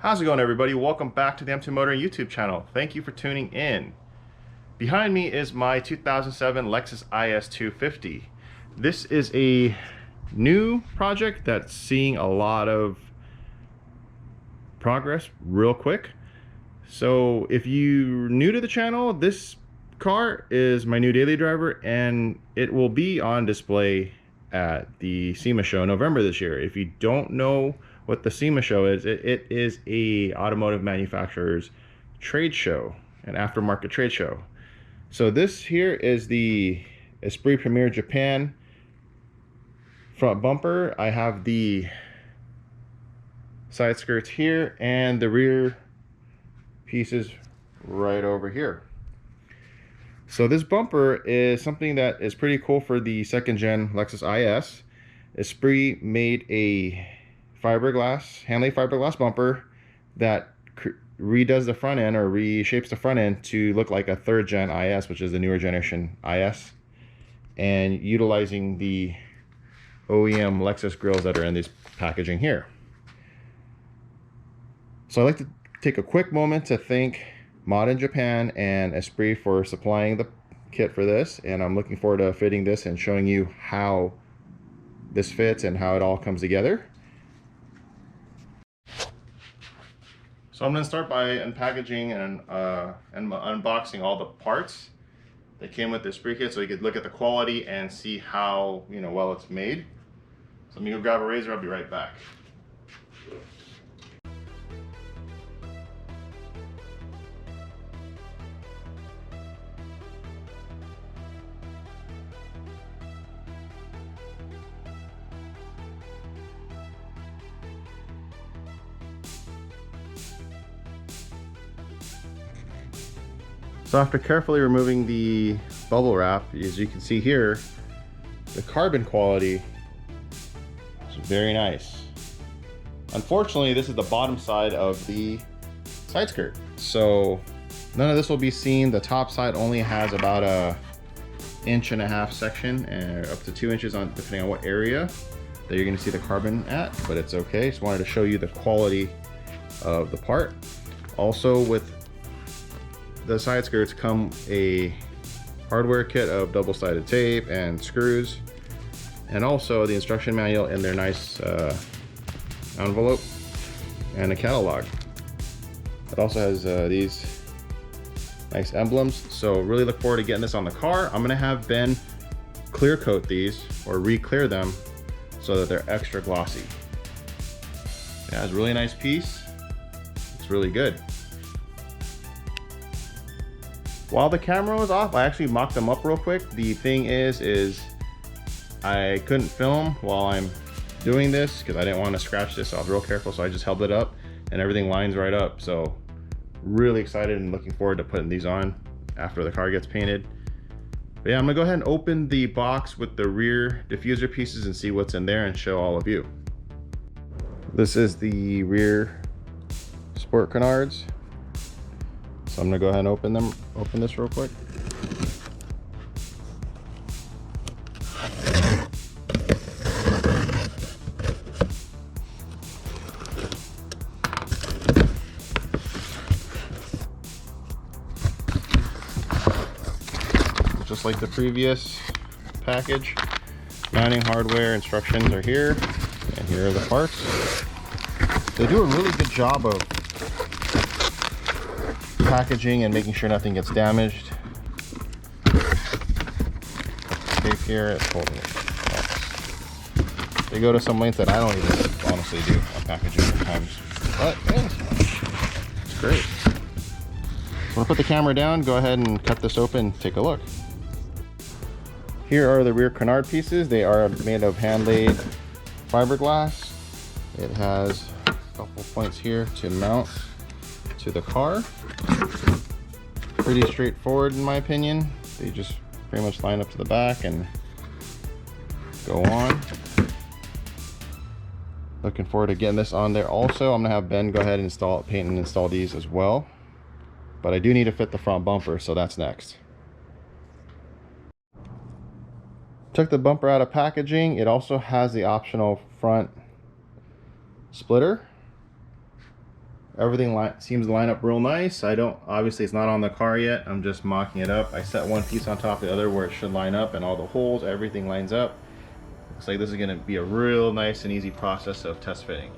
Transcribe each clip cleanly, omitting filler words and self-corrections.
How's it going, everybody? Welcome back to the M2 Motor YouTube channel. Thank you for tuning in. Behind me is my 2007 Lexus IS250. This is a new project that's seeing a lot of progress real quick. So if you're new to the channel, this car is my new daily driver and it will be on display at the SEMA show in November this year. If you don't know what the SEMA show is, it is a automotive manufacturer's trade show, an aftermarket trade show. So this here is the Esprit Premiere Japan front bumper. I have the side skirts here and the rear pieces right over here. So this bumper is something that is pretty cool for the second gen Lexus IS. Esprit made a Hanley fiberglass bumper that redoes the front end, or reshapes the front end to look like a third gen IS, which is the newer generation IS, and utilizing the OEM Lexus grills that are in this packaging here. So I'd like to take a quick moment to thank ModInJapan and Esprit for supplying the kit for this, and I'm looking forward to fitting this and showing you how this fits and how it all comes together. So I'm going to start by unpackaging and unboxing all the parts that came with this Esprit kit, so you could look at the quality and see how well it's made. So let me go grab a razor. I'll be right back. So after carefully removing the bubble wrap, as you can see here, the carbon quality is very nice. Unfortunately, this is the bottom side of the side skirt, so none of this will be seen. The top side only has about a 1.5 inch section, and up to 2 inches depending on what area that you're going to see the carbon at, but it's okay. Just wanted to show you the quality of the part. Also, with the side skirts come a hardware kit of double-sided tape and screws, and also the instruction manual in their nice envelope, and a catalog. It also has these nice emblems, so really look forward to getting this on the car. I'm gonna have Ben clear coat these, or re-clear them, so that they're extra glossy. Yeah, it's a really nice piece. It's really good. While the camera was off, I actually mocked them up real quick. The thing is I couldn't film while I'm doing this because I didn't want to scratch this, so I was real careful, so I just held it up and everything lines right up. So really excited and looking forward to putting these on after the car gets painted. But yeah, I'm gonna go ahead and open the box with the rear diffuser pieces and see what's in there and show all of you. This is the rear sport canards. So I'm gonna go ahead and open this real quick. Just like the previous package, mounting hardware instructions are here, and here are the parts. They do a really good job of packaging and making sure nothing gets damaged. Tape here, it's holding it. They go to some lengths that I don't even honestly do on packaging sometimes, but yeah, it's great. So I'm gonna put the camera down, go ahead and cut this open, take a look. Here are the rear canard pieces. They are made of hand-laid fiberglass. It has a couple points here to mount to the car. Pretty straightforward in my opinion. They just pretty much line up to the back and go on. Looking forward to getting this on there. Also, I'm gonna have Ben go ahead and paint and install these as well, but I do need to fit the front bumper, so that's next. Took the bumper out of packaging. It also has the optional front splitter. Everything seems to line up real nice. Obviously it's not on the car yet. I'm just mocking it up. I set one piece on top of the other where it should line up, and all the holes, everything lines up. Looks like this is gonna be a real nice and easy process of test fitting.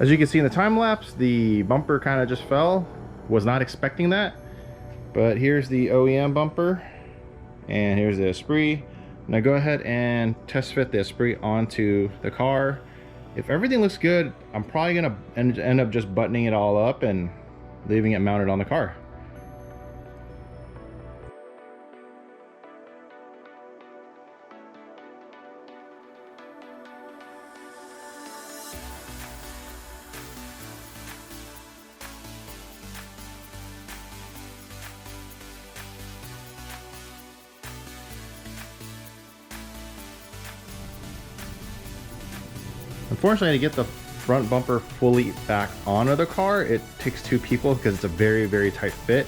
As you can see in the time lapse, the bumper kind of just fell. Was not expecting that. But here's the OEM bumper, and here's the Esprit. Now go ahead and test fit the Esprit onto the car. If everything looks good, I'm probably gonna end up just buttoning it all up and leaving it mounted on the car. Unfortunately, to get the front bumper fully back onto the car, it takes two people because it's a very, very tight fit.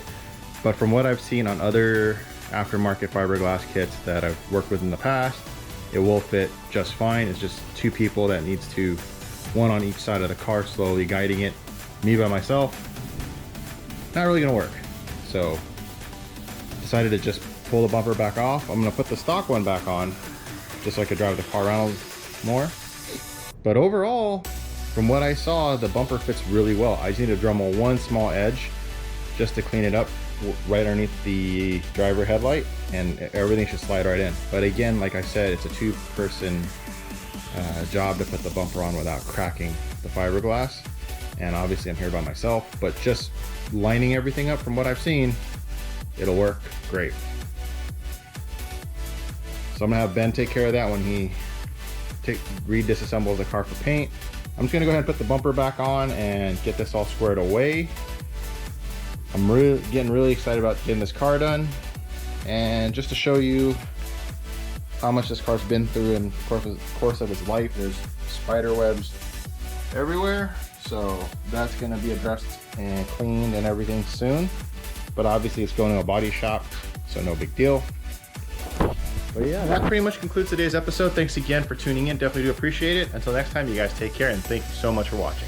But from what I've seen on other aftermarket fiberglass kits that I've worked with in the past, it will fit just fine. It's just two people that needs to, one on each side of the car, slowly guiding it. Me by myself, not really gonna work. So decided to just pull the bumper back off. I'm gonna put the stock one back on just so I could drive the car around more. But overall, from what I saw, the bumper fits really well. I just need to Dremel one small edge just to clean it up right underneath the driver headlight, and everything should slide right in. But again, like I said, it's a two-person job to put the bumper on without cracking the fiberglass. And obviously I'm here by myself, but just lining everything up from what I've seen, it'll work great. So I'm gonna have Ben take care of that when he disassembles the car for paint. I'm just gonna go ahead and put the bumper back on and get this all squared away. I'm getting really excited about getting this car done. And just to show you how much this car's been through in the course of its life, there's spider webs everywhere. So that's gonna be addressed and cleaned and everything soon. But obviously it's going to a body shop, so no big deal. But yeah, that pretty much concludes today's episode. Thanks again for tuning in. Definitely do appreciate it. Until next time, you guys take care, and thank you so much for watching.